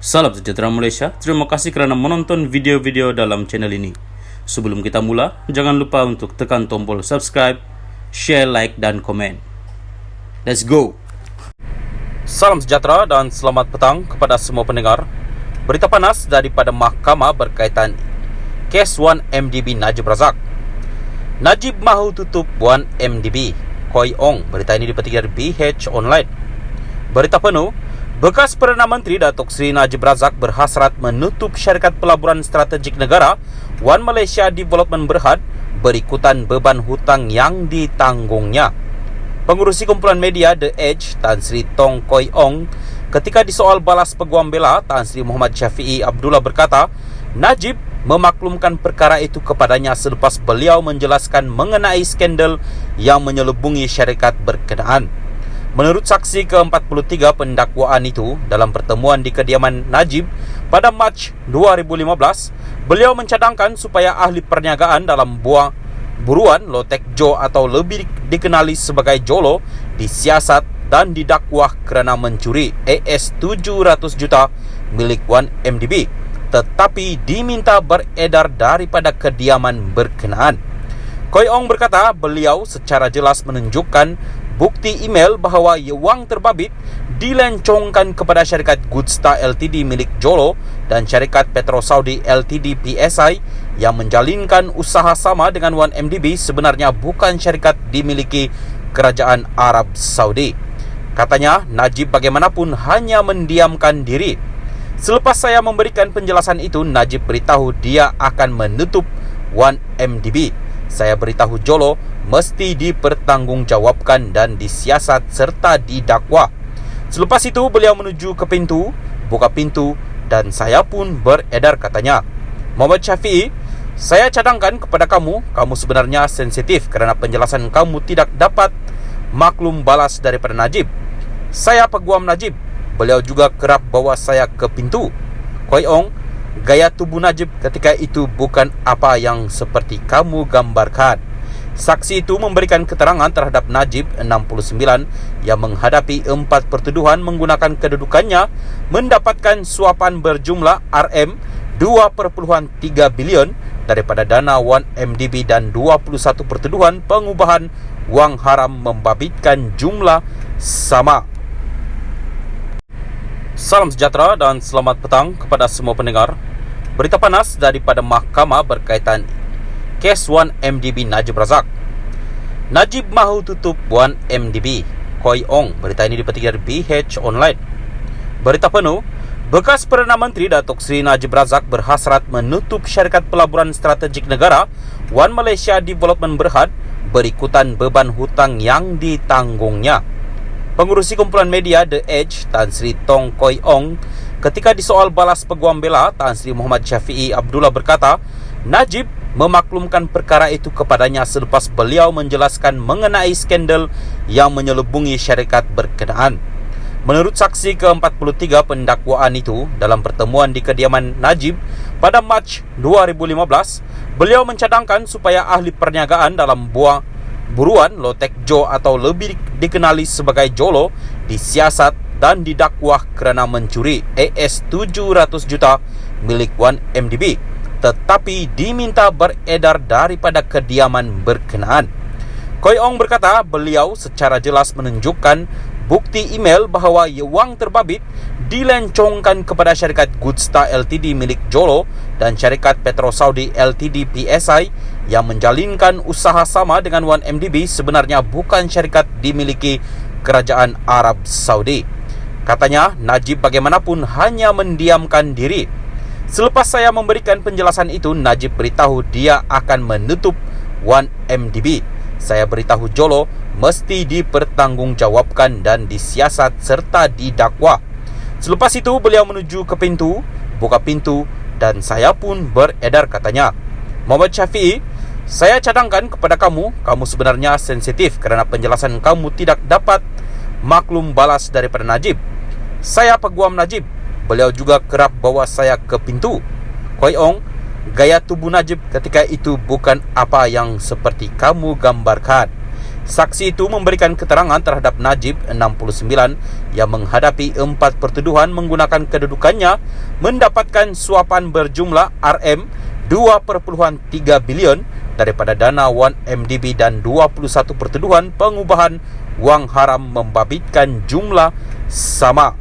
Salam sejahtera Malaysia, terima kasih kerana menonton video-video dalam channel ini. Sebelum kita mula, jangan lupa untuk tekan tombol subscribe, share, like dan komen. Let's go! Salam sejahtera dan selamat petang kepada semua pendengar. Berita panas daripada mahkamah berkaitan kes 1MDB Najib Razak. Najib mahu tutup 1MDB. Koi Ong, berita ini dipetik dari BH Online. Berita penuh, bekas Perdana Menteri Datuk Seri Najib Razak berhasrat menutup syarikat pelaburan strategik negara One Malaysia Development Berhad berikutan beban hutang yang ditanggungnya. Pengurusi kumpulan media The Edge, Tan Sri Tong Koi Ong, ketika disoal balas peguam bela, Tan Sri Muhammad Syafiee Abdullah berkata, Najib memaklumkan perkara itu kepadanya selepas beliau menjelaskan mengenai skandal yang menyelubungi syarikat berkenaan. Menurut saksi ke-43 pendakwaan itu, dalam pertemuan di kediaman Najib pada Mac 2015, beliau mencadangkan supaya ahli perniagaan dalam buruan Lotek Jo atau lebih dikenali sebagai Jolo disiasat dan didakwah kerana mencuri AS 700 juta milik 1MDB, tetapi diminta beredar daripada kediaman berkenaan. Koi Ong berkata beliau secara jelas menunjukkan bukti email bahawa wang terbabit dilencongkan kepada syarikat Goodstar Ltd milik Jolo dan syarikat Petro Saudi Ltd PSI yang menjalinkan usaha sama dengan 1MDB sebenarnya bukan syarikat dimiliki Kerajaan Arab Saudi. Katanya, Najib bagaimanapun hanya mendiamkan diri. Selepas saya memberikan penjelasan itu, Najib beritahu dia akan menutup 1MDB. Saya beritahu Jolo mesti dipertanggungjawabkan dan disiasat serta didakwa. Selepas itu beliau menuju ke pintu, buka pintu dan saya pun beredar, katanya. Muhammad Syafiee, saya cadangkan kepada kamu sebenarnya sensitif kerana penjelasan kamu tidak dapat maklum balas daripada Najib. Saya peguam Najib. Beliau juga kerap bawa saya ke pintu. Koi Ong, gaya tubuh Najib ketika itu bukan apa yang seperti kamu gambarkan. Saksi itu memberikan keterangan terhadap Najib 69 yang menghadapi 4 pertuduhan menggunakan kedudukannya mendapatkan suapan berjumlah RM 2.3 bilion daripada dana 1MDB dan 21 pertuduhan pengubahan wang haram membabitkan jumlah sama. Salam sejahtera dan selamat petang kepada semua pendengar. Berita panas daripada mahkamah berkaitan kes 1MDB Najib Razak. Najib mahu tutup 1MDB. Koi Ong, berita ini dipetik dari BH Online. Berita penuh, bekas Perdana Menteri Datuk Seri Najib Razak berhasrat menutup syarikat pelaburan strategik negara One Malaysia Development Berhad berikutan beban hutang yang ditanggungnya. Pengurusi kumpulan media The Edge, Tan Sri Tong Koi Ong, ketika disoal balas peguam bela, Tan Sri Muhammad Syafiee Abdullah berkata, Najib memaklumkan perkara itu kepadanya selepas beliau menjelaskan mengenai skandal yang menyelubungi syarikat berkenaan. Menurut saksi ke-43 pendakwaan itu, dalam pertemuan di kediaman Najib pada Mac 2015, beliau mencadangkan supaya ahli perniagaan dalam buruan Lotek Jo atau lebih dikenali sebagai Jolo disiasat dan didakwah kerana mencuri AS 700 juta milik 1MDB, tetapi diminta beredar daripada kediaman berkenaan. Koi Ong berkata beliau secara jelas menunjukkan bukti email bahawa wang terbabit dilencongkan kepada syarikat Goodstar Ltd milik Jolo dan syarikat Petro Saudi Ltd PSI yang menjalinkan usaha sama dengan 1MDB sebenarnya bukan syarikat dimiliki Kerajaan Arab Saudi. Katanya, Najib bagaimanapun hanya mendiamkan diri. Selepas saya memberikan penjelasan itu, Najib beritahu dia akan menutup 1MDB. Saya beritahu Jolo mesti dipertanggungjawabkan dan disiasat serta didakwa. Selepas itu beliau menuju ke pintu, buka pintu dan saya pun beredar, katanya. Muhammad Syafiee, saya cadangkan kepada kamu sebenarnya sensitif kerana penjelasan kamu tidak dapat maklum balas daripada Najib. Saya peguam Najib. Beliau juga kerap bawa saya ke pintu. Koi Ong, gaya tubuh Najib ketika itu bukan apa yang seperti kamu gambarkan. Saksi itu memberikan keterangan terhadap Najib, 69, yang menghadapi 4 pertuduhan menggunakan kedudukannya mendapatkan suapan berjumlah RM2.3 bilion daripada dana 1MDB dan 21 pertuduhan pengubahan wang haram membabitkan jumlah sama.